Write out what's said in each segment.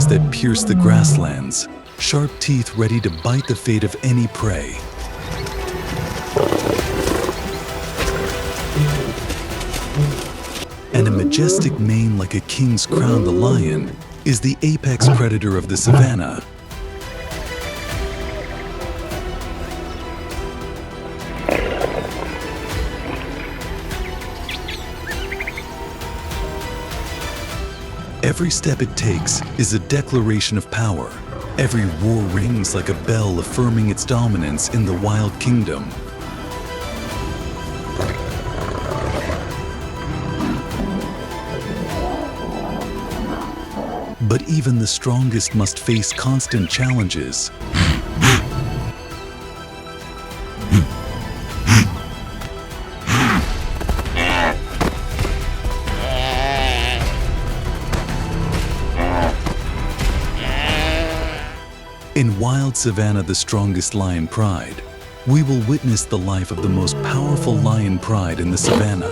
claws that pierce the grasslands, sharp teeth ready to bite the fate of any prey. And a majestic mane like a king's crown, the lion is the apex predator of the savanna. Every step it takes is a declaration of power. Every roar rings like a bell affirming its dominance in the wild kingdom. But even the strongest must face constant challenges. In wild savanna, the strongest lion pride, we will witness the life of the most powerful lion pride in the savanna.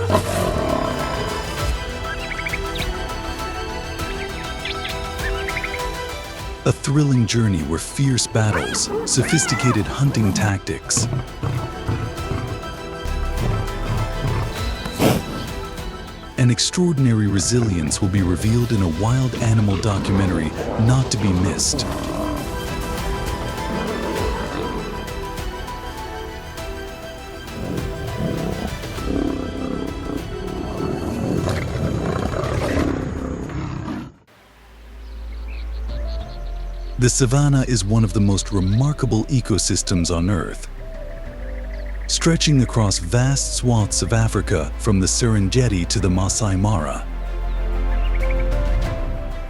A thrilling journey where fierce battles, sophisticated hunting tactics, and extraordinary resilience will be revealed in a wild animal documentary not to be missed. The savanna is one of the most remarkable ecosystems on Earth, stretching across vast swaths of Africa from the Serengeti to the Masai Mara.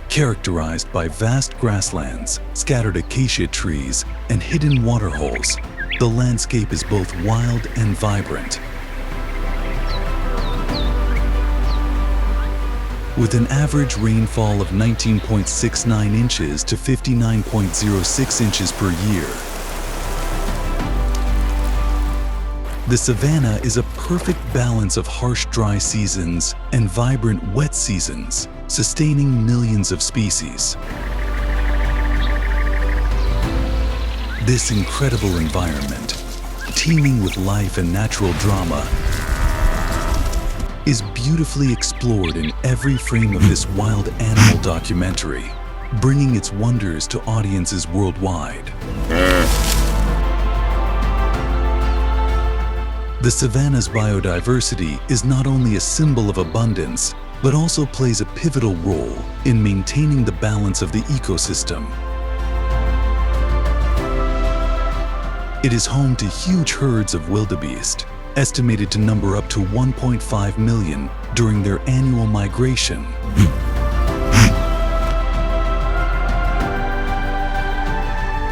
Characterized by vast grasslands, scattered acacia trees, and hidden waterholes, the landscape is both wild and vibrant. With an average rainfall of 19.69 inches to 59.06 inches per year. The savanna is a perfect balance of harsh dry seasons and vibrant wet seasons, sustaining millions of species. This incredible environment, teeming with life and natural drama, is beautifully explored in every frame of this wild animal documentary, bringing its wonders to audiences worldwide. The savanna's biodiversity is not only a symbol of abundance, but also plays a pivotal role in maintaining the balance of the ecosystem. It is home to huge herds of wildebeest, estimated to number up to 1.5 million during their annual migration.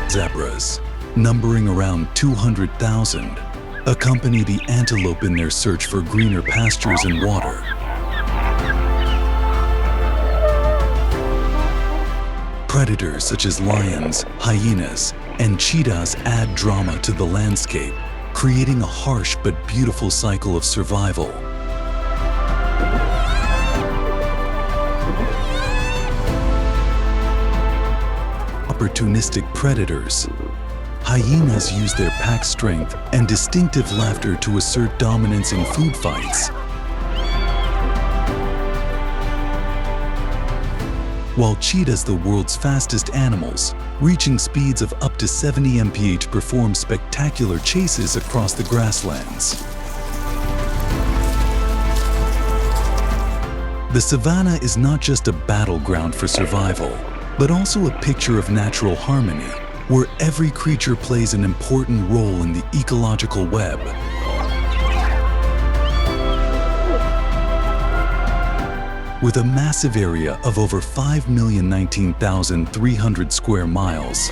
Zebras, numbering around 200,000, accompany the antelope in their search for greener pastures and water. Predators such as lions, hyenas, and cheetahs add drama to the landscape, creating a harsh but beautiful cycle of survival. Opportunistic predators. Hyenas use their pack strength and distinctive laughter to assert dominance in food fights. While cheetahs, the world's fastest animals, reaching speeds of up to 70 mph, perform spectacular chases across the grasslands. The savanna is not just a battleground for survival, but also a picture of natural harmony, where every creature plays an important role in the ecological web. With a massive area of over 5,019,300 square miles,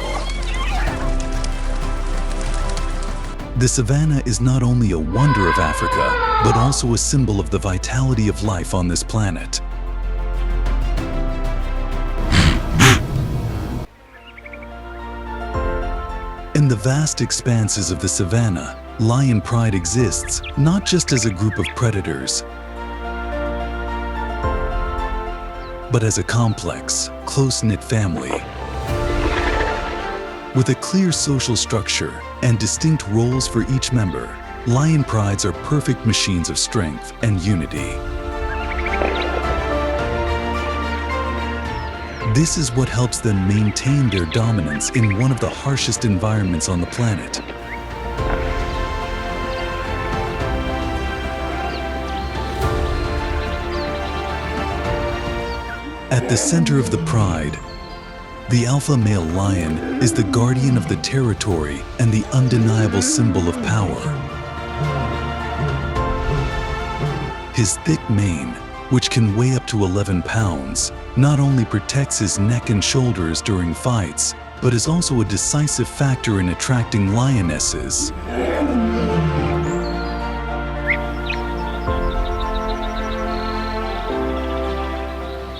the savanna is not only a wonder of Africa, but also a symbol of the vitality of life on this planet. In the vast expanses of the savanna, lion pride exists not just as a group of predators, but as a complex, close-knit family. With a clear social structure and distinct roles for each member, lion prides are perfect machines of strength and unity. This is what helps them maintain their dominance in one of the harshest environments on the planet. At the center of the pride, the alpha male lion is the guardian of the territory and the undeniable symbol of power. His thick mane, which can weigh up to 11 pounds, not only protects his neck and shoulders during fights, but is also a decisive factor in attracting lionesses.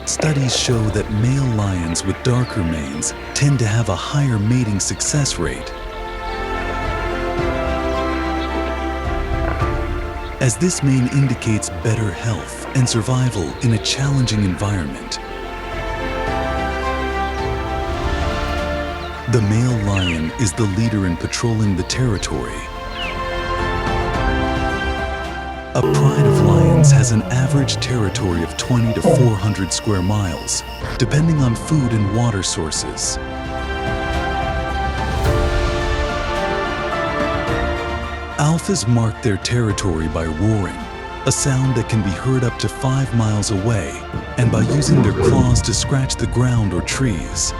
Studies show that male lions with darker manes tend to have a higher mating success rate, as this mane indicates better health and survival in a challenging environment. The male lion is the leader in patrolling the territory. A pride of lions has an average territory of 20 to 400 square miles, depending on food and water sources. Alphas mark their territory by roaring, a sound that can be heard up to 5 miles away, and by using their claws to scratch the ground or trees.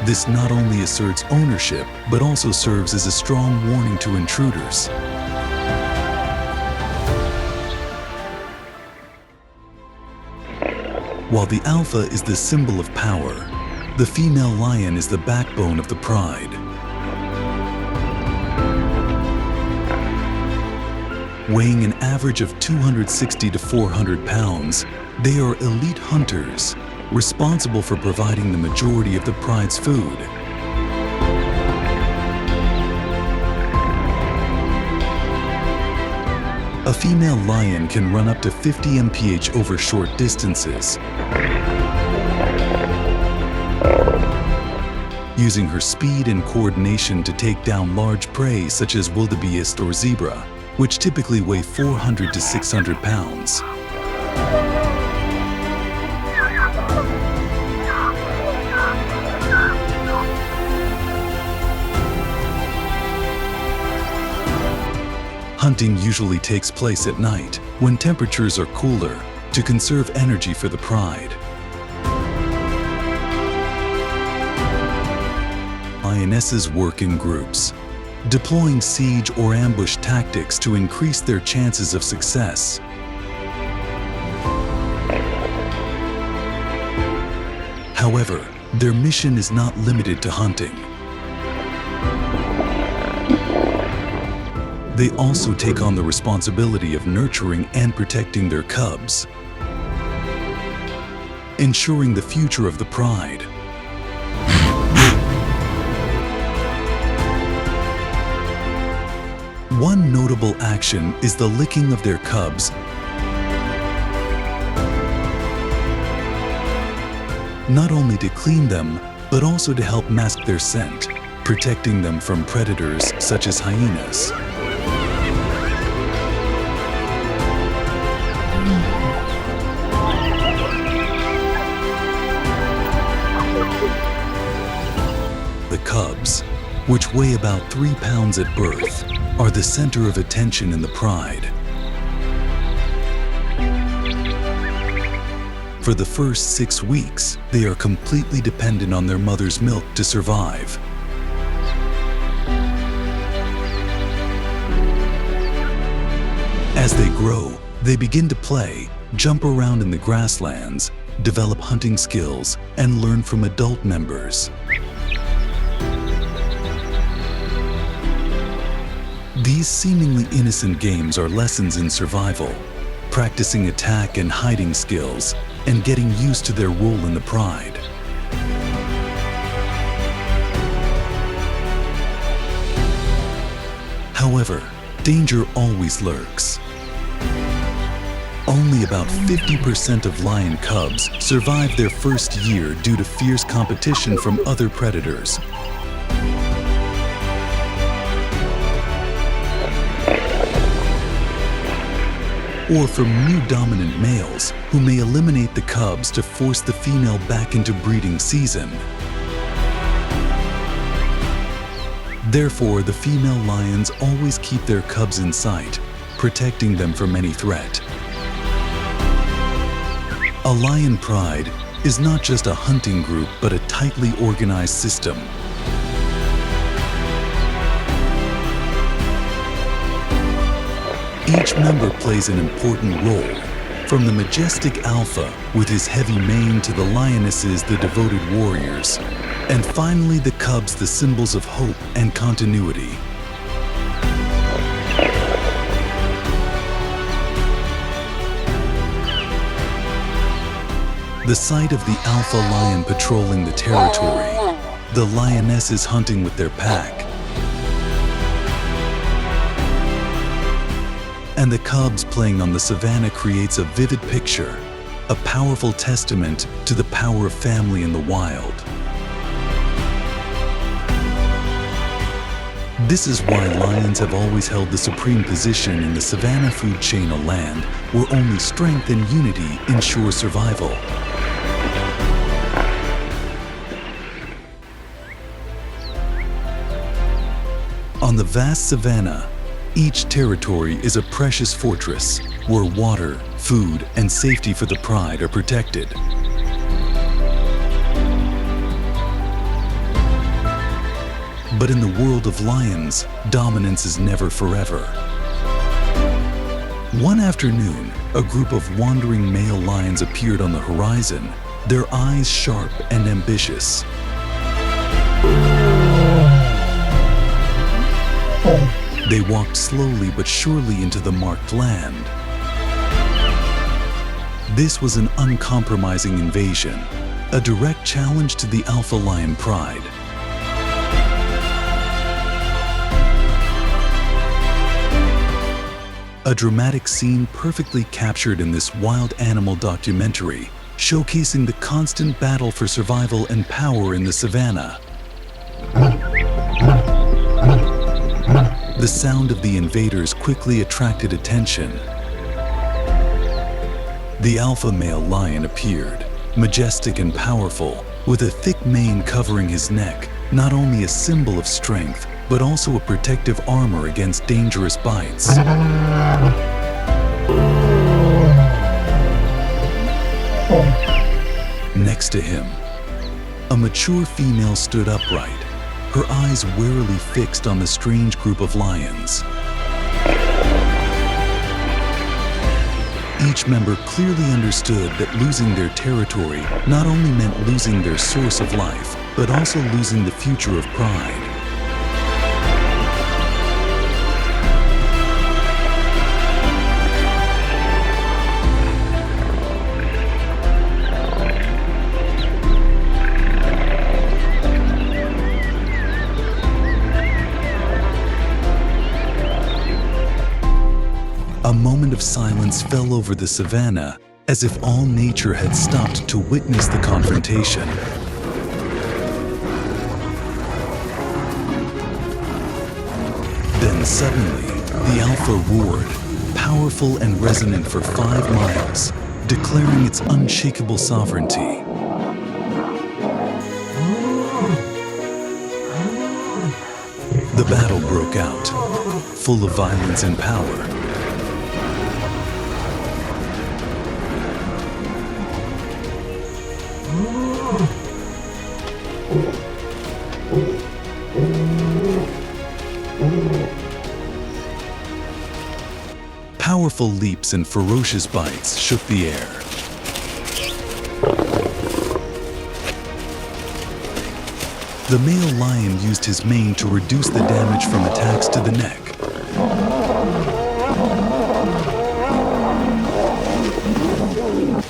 This not only asserts ownership, but also serves as a strong warning to intruders. While the alpha is the symbol of power, the female lion is the backbone of the pride. Weighing an average of 260 to 400 pounds, they are elite hunters, responsible for providing the majority of the pride's food. A female lion can run up to 50 mph over short distances, using her speed and coordination to take down large prey such as wildebeest or zebra, which typically weigh 400 to 600 pounds. Hunting usually takes place at night, when temperatures are cooler, to conserve energy for the pride. Lionesses work in groups, deploying siege or ambush tactics to increase their chances of success. However, their mission is not limited to hunting. They also take on the responsibility of nurturing and protecting their cubs, ensuring the future of the pride. One notable action is the licking of their cubs, not only to clean them, but also to help mask their scent, protecting them from predators such as hyenas. The cubs, which weigh about 3 pounds at birth, are the center of attention in the pride. For the first 6 weeks, they are completely dependent on their mother's milk to survive. As they grow, they begin to play, jump around in the grasslands, develop hunting skills, and learn from adult members. These seemingly innocent games are lessons in survival, practicing attack and hiding skills, and getting used to their role in the pride. However, danger always lurks. Only about 50% of lion cubs survive their first year due to fierce competition from other predators. Or from new dominant males who may eliminate the cubs to force the female back into breeding season. Therefore, the female lions always keep their cubs in sight, protecting them from any threat. A lion pride is not just a hunting group, but a tightly organized system. Each member plays an important role, from the majestic alpha with his heavy mane to the lionesses, the devoted warriors, and finally the cubs, the symbols of hope and continuity. The sight of the alpha lion patrolling the territory, the lionesses hunting with their pack, and the cubs playing on the savannah creates a vivid picture, a powerful testament to the power of family in the wild. This is why lions have always held the supreme position in the savanna food chain, a land where only strength and unity ensure survival. On the vast savanna, each territory is a precious fortress where water, food, and safety for the pride are protected. But in the world of lions, dominance is never forever. One afternoon, a group of wandering male lions appeared on the horizon, their eyes sharp and ambitious. They walked slowly but surely into the marked land. This was an uncompromising invasion, a direct challenge to the alpha lion pride. A dramatic scene perfectly captured in this wild animal documentary, showcasing the constant battle for survival and power in the savannah. The sound of the invaders quickly attracted attention. The alpha male lion appeared, majestic and powerful, with a thick mane covering his neck, not only a symbol of strength, but also a protective armor against dangerous bites. Next to him, a mature female stood upright, her eyes warily fixed on the strange group of lions. Each member clearly understood that losing their territory not only meant losing their source of life, but also losing the future of pride. A moment of silence fell over the savannah, as if all nature had stopped to witness the confrontation. Then suddenly, the alpha roared, powerful and resonant for 5 miles, declaring its unshakable sovereignty. The battle broke out, full of violence and power. Powerful leaps and ferocious bites shook the air. The male lion used his mane to reduce the damage from attacks to the neck.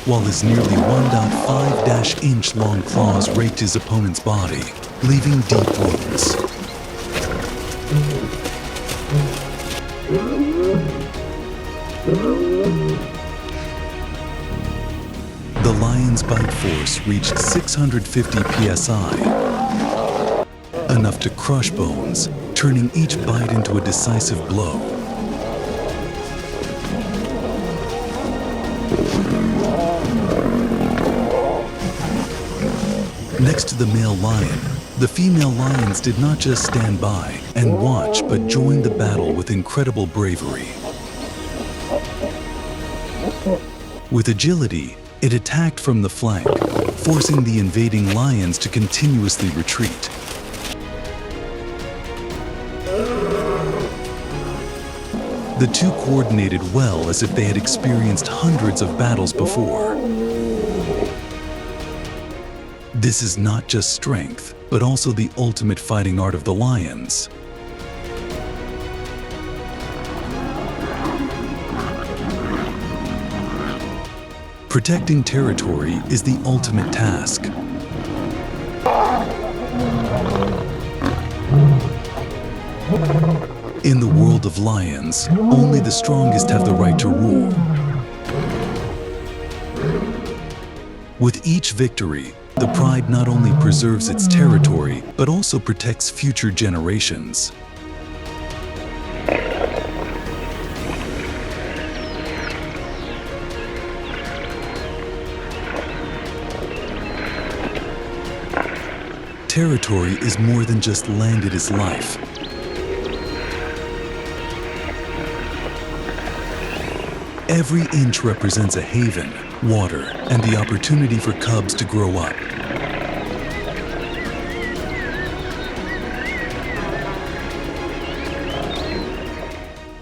While his nearly 1.5-inch long claws raked his opponent's body, leaving deep wounds. lion's bite force reached 650 psi, enough to crush bones, turning each bite into a decisive blow. Next to the male lion, the female lions did not just stand by and watch, but joined the battle with incredible bravery. With agility, it attacked from the flank, forcing the invading lions to continuously retreat. The two coordinated well as if they had experienced hundreds of battles before. This is not just strength, but also the ultimate fighting art of the lions. Protecting territory is the ultimate task. In the world of lions, only the strongest have the right to rule. With each victory, the pride not only preserves its territory, but also protects future generations. Territory is more than just land, it is life. Every inch represents a haven, water, and the opportunity for cubs to grow up.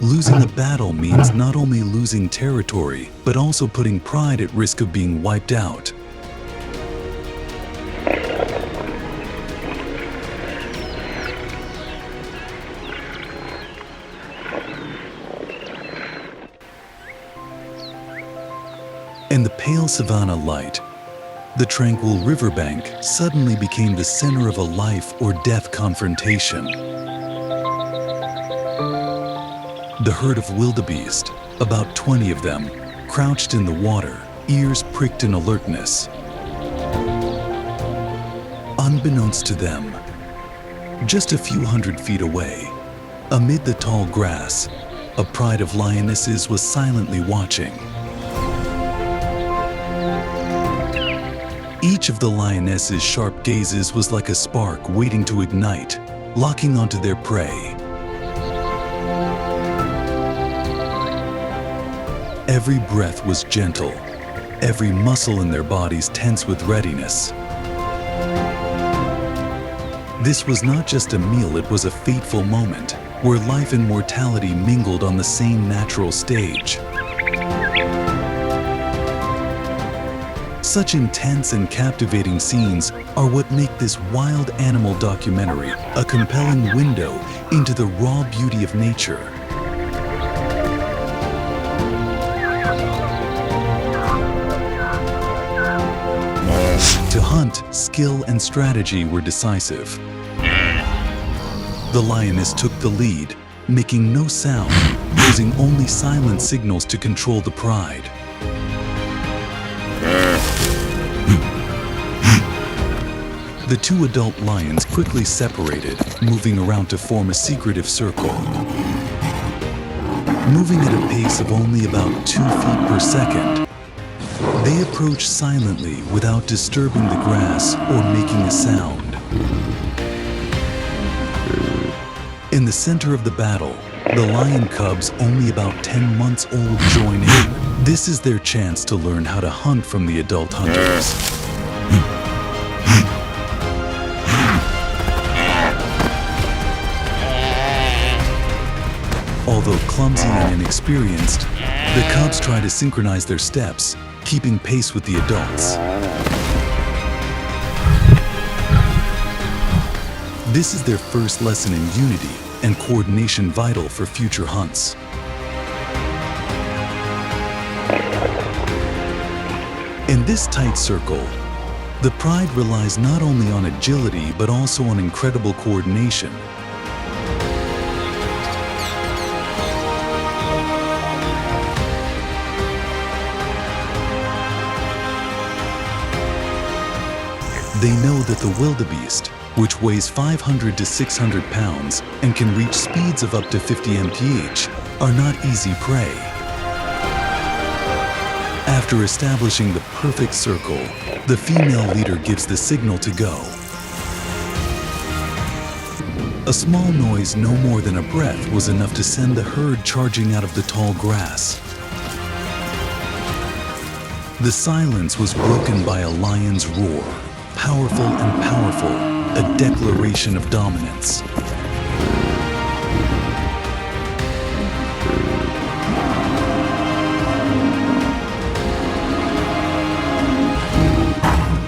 Losing a battle means not only losing territory, but also putting pride at risk of being wiped out. In the pale savanna light, the tranquil riverbank suddenly became the center of a life or death confrontation. The herd of wildebeest, about 20 of them, crouched in the water, ears pricked in alertness. Unbeknownst to them, just a few hundred feet away, amid the tall grass, a pride of lionesses was silently watching. Each of the lionesses' sharp gazes was like a spark waiting to ignite, locking onto their prey. Every breath was gentle, every muscle in their bodies tense with readiness. This was not just a meal, it was a fateful moment, where life and mortality mingled on the same natural stage. Such intense and captivating scenes are what make this wild animal documentary a compelling window into the raw beauty of nature. To hunt, skill and strategy were decisive. The lioness took the lead, making no sound, using only silent signals to control the pride. The two adult lions quickly separated, moving around to form a secretive circle. Moving at a pace of only about 2 feet per second, they approached silently without disturbing the grass or making a sound. In the center of the battle, the lion cubs, only about 10 months old, join in. This is their chance to learn how to hunt from the adult hunters. Although clumsy and inexperienced, the cubs try to synchronize their steps, keeping pace with the adults. This is their first lesson in unity and coordination, vital for future hunts. In this tight circle, the pride relies not only on agility but also on incredible coordination. They know that the wildebeest, which weighs 500 to 600 pounds and can reach speeds of up to 50 mph, are not easy prey. After establishing the perfect circle, the female leader gives the signal to go. A small noise no more than a breath was enough to send the herd charging out of the tall grass. The silence was broken by a lion's roar, powerful and powerful, a declaration of dominance.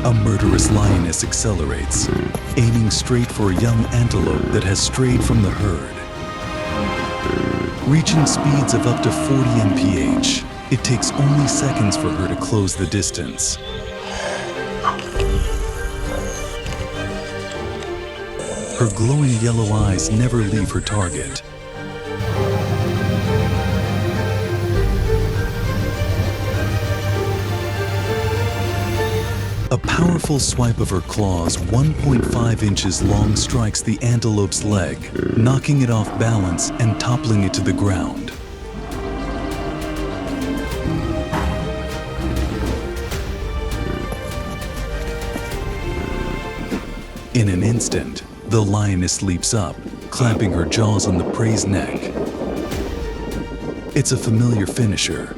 A murderous lioness accelerates, aiming straight for a young antelope that has strayed from the herd. Reaching speeds of up to 40 mph, it takes only seconds for her to close the distance. Her glowing yellow eyes never leave her target. A powerful swipe of her claws 1.5 inches long strikes the antelope's leg, knocking it off balance and toppling it to the ground. In an instant, the lioness leaps up, clamping her jaws on the prey's neck. It's a familiar finisher,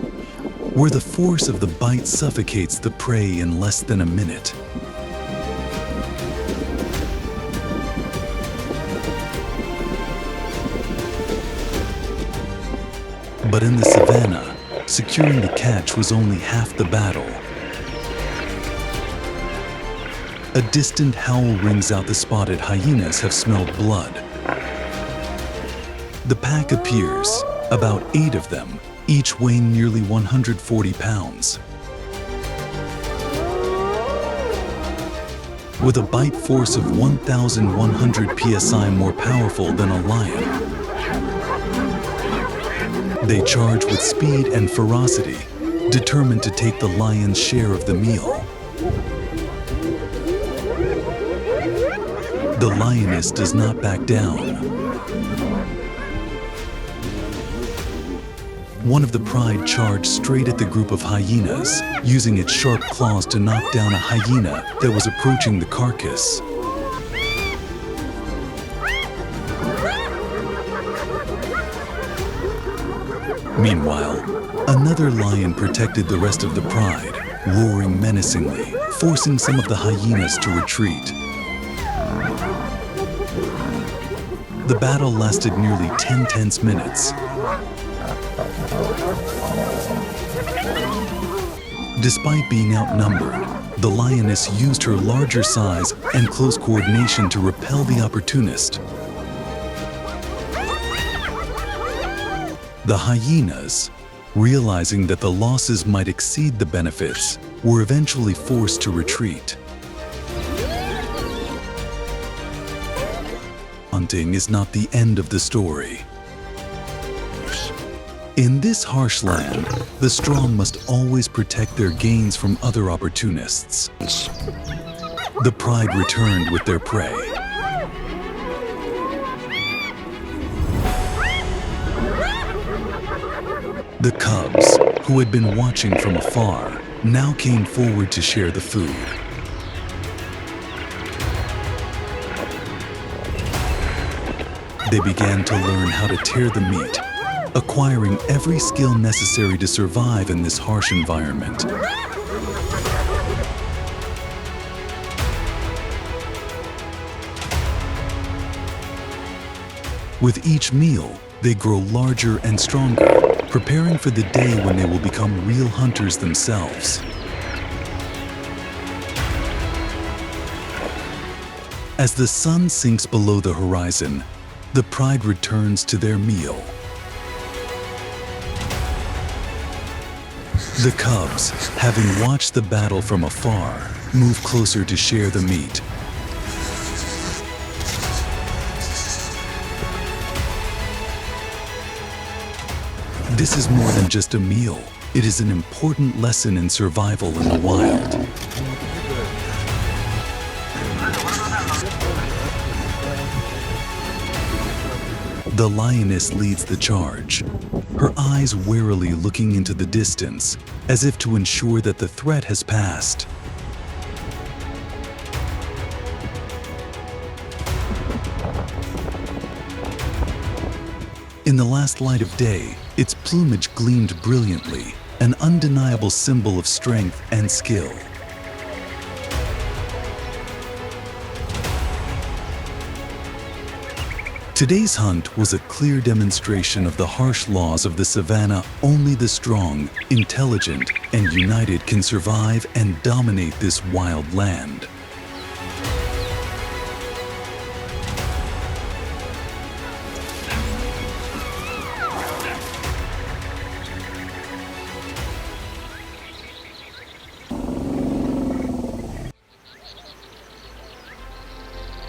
where the force of the bite suffocates the prey in less than a minute. But in the savannah, securing the catch was only half the battle. A distant howl rings out. The spotted hyenas have smelled blood. The pack appears, about 8 of them, each weighing nearly 140 pounds. With a bite force of 1,100 psi more powerful than a lion, they charge with speed and ferocity, determined to take the lion's share of the meal. The lioness does not back down. One of the pride charged straight at the group of hyenas, using its sharp claws to knock down a hyena that was approaching the carcass. Meanwhile, another lion protected the rest of the pride, roaring menacingly, forcing some of the hyenas to retreat. The battle lasted nearly 10 tense minutes. Despite being outnumbered, the lioness used her larger size and close coordination to repel the opportunist. The hyenas, realizing that the losses might exceed the benefits, were eventually forced to retreat. Hunting is not the end of the story. In this harsh land, the strong must always protect their gains from other opportunists. The pride returned with their prey. The cubs, who had been watching from afar, now came forward to share the food. They began to learn how to tear the meat, acquiring every skill necessary to survive in this harsh environment. With each meal, they grow larger and stronger, preparing for the day when they will become real hunters themselves. As the sun sinks below the horizon, the pride returns to their meal. The cubs, having watched the battle from afar, move closer to share the meat. This is more than just a meal. It is an important lesson in survival in the wild. The lioness leads the charge, her eyes warily looking into the distance, as if to ensure that the threat has passed. In the last light of day, its plumage gleamed brilliantly, an undeniable symbol of strength and skill. Today's hunt was a clear demonstration of the harsh laws of the savannah. Only the strong, intelligent, and united can survive and dominate this wild land.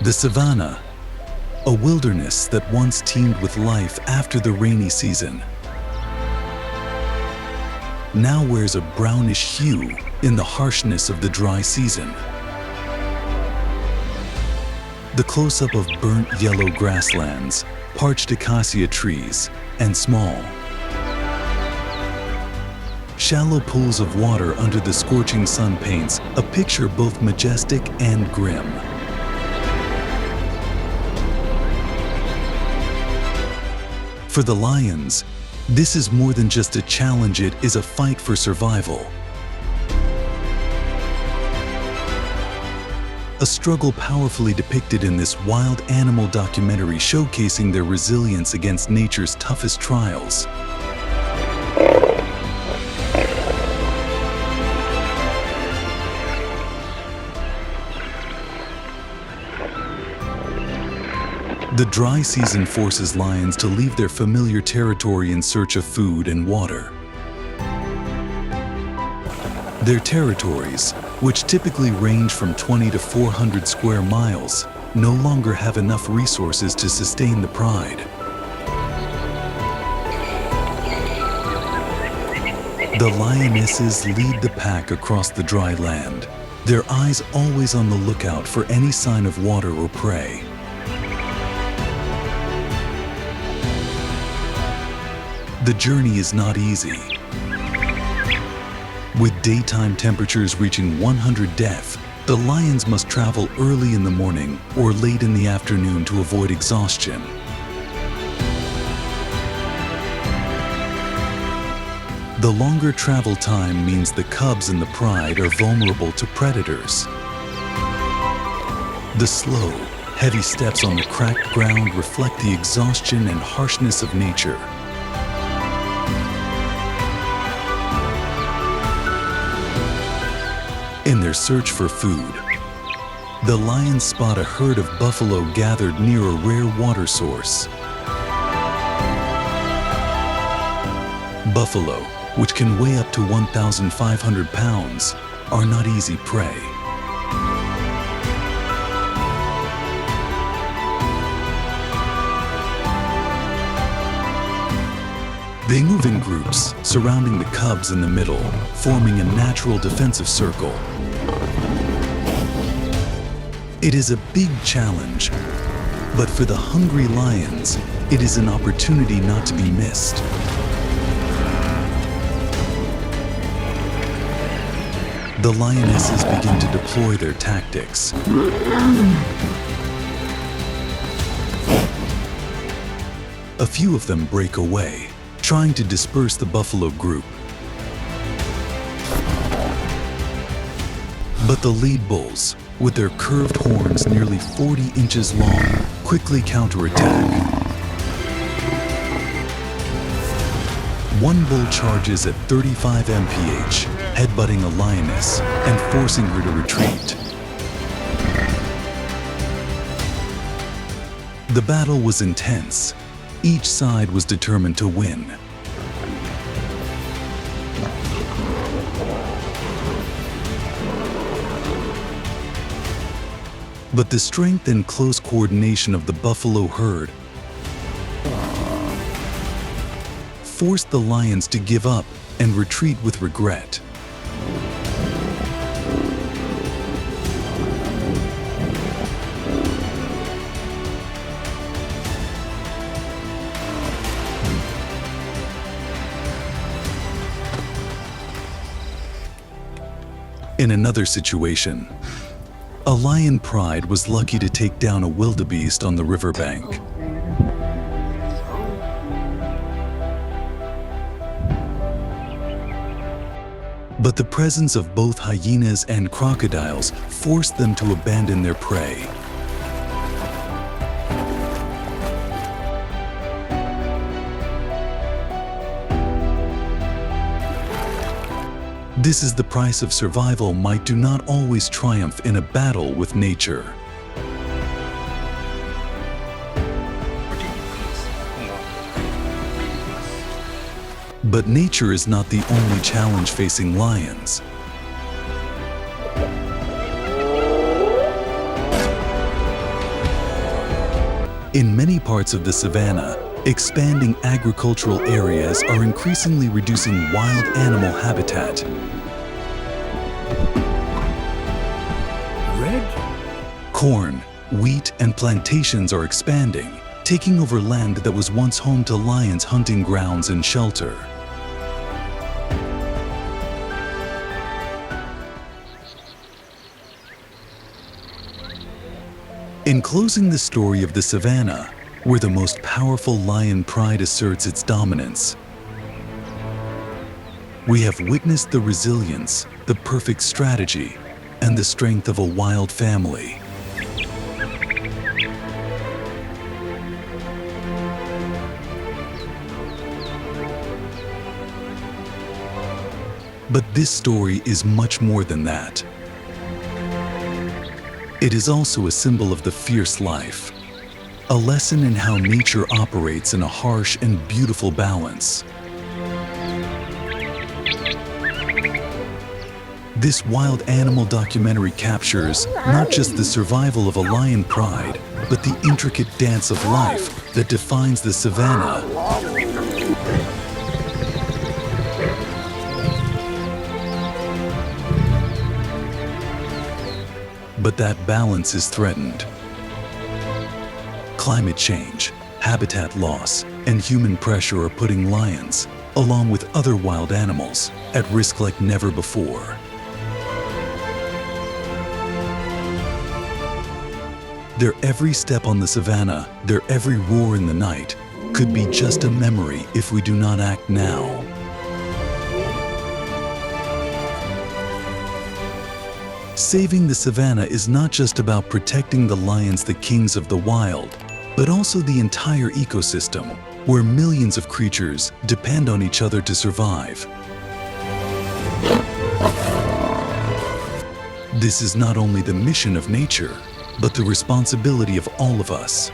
The savannah, a wilderness that once teemed with life after the rainy season, now wears a brownish hue in the harshness of the dry season. The close-up of burnt yellow grasslands, parched acacia trees, and small, shallow pools of water under the scorching sun paints a picture both majestic and grim. For the lions, this is more than just a challenge, it is a fight for survival. A struggle powerfully depicted in this wild animal documentary showcasing their resilience against nature's toughest trials. The dry season forces lions to leave their familiar territory in search of food and water. Their territories, which typically range from 20 to 400 square miles, no longer have enough resources to sustain the pride. The lionesses lead the pack across the dry land, their eyes always on the lookout for any sign of water or prey. The journey is not easy. With daytime temperatures reaching 100 degrees, the lions must travel early in the morning or late in the afternoon to avoid exhaustion. The longer travel time means the cubs and the pride are vulnerable to predators. The slow, heavy steps on the cracked ground reflect the exhaustion and harshness of nature. In their search for food, the lions spot a herd of buffalo gathered near a rare water source. Buffalo, which can weigh up to 1,500 pounds, are not easy prey. They move in groups, surrounding the cubs in the middle, forming a natural defensive circle. It is a big challenge, but for the hungry lions, it is an opportunity not to be missed. The lionesses begin to deploy their tactics. A few of them break away, trying to disperse the buffalo group. But the lead bulls, with their curved horns nearly 40 inches long, quickly counterattack. One bull charges at 35 mph, headbutting a lioness and forcing her to retreat. The battle was intense. Each side was determined to win. But the strength and close coordination of the buffalo herd forced the lions to give up and retreat with regret. In another situation, a lion pride was lucky to take down a wildebeest on the riverbank. But the presence of both hyenas and crocodiles forced them to abandon their prey. This is the price of survival. Might do not always triumph in a battle with nature. But nature is not the only challenge facing lions. In many parts of the savannah, expanding agricultural areas are increasingly reducing wild animal habitat. Corn, wheat, and plantations are expanding, taking over land that was once home to lions' hunting grounds and shelter. In closing the story of the savannah, where the most powerful lion pride asserts its dominance, we have witnessed the resilience, the perfect strategy, and the strength of a wild family. But this story is much more than that. It is also a symbol of the fierce life, a lesson in how nature operates in a harsh and beautiful balance. This wild animal documentary captures not just the survival of a lion pride, but the intricate dance of life that defines the savannah. But that balance is threatened. Climate change, habitat loss, and human pressure are putting lions, along with other wild animals, at risk like never before. Their every step on the savannah, their every roar in the night, could be just a memory if we do not act now. Saving the savannah is not just about protecting the lions, the kings of the wild, but also the entire ecosystem, where millions of creatures depend on each other to survive. This is not only the mission of nature, but the responsibility of all of us.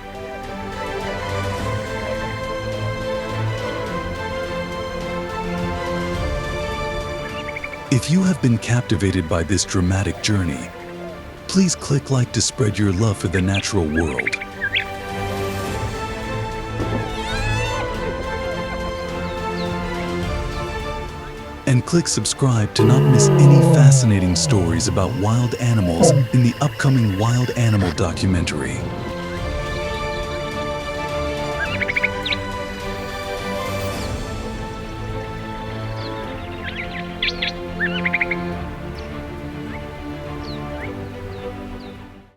If you have been captivated by this dramatic journey, please click like to spread your love for the natural world. And click subscribe to not miss any fascinating stories about wild animals in the upcoming Wild Animal documentary.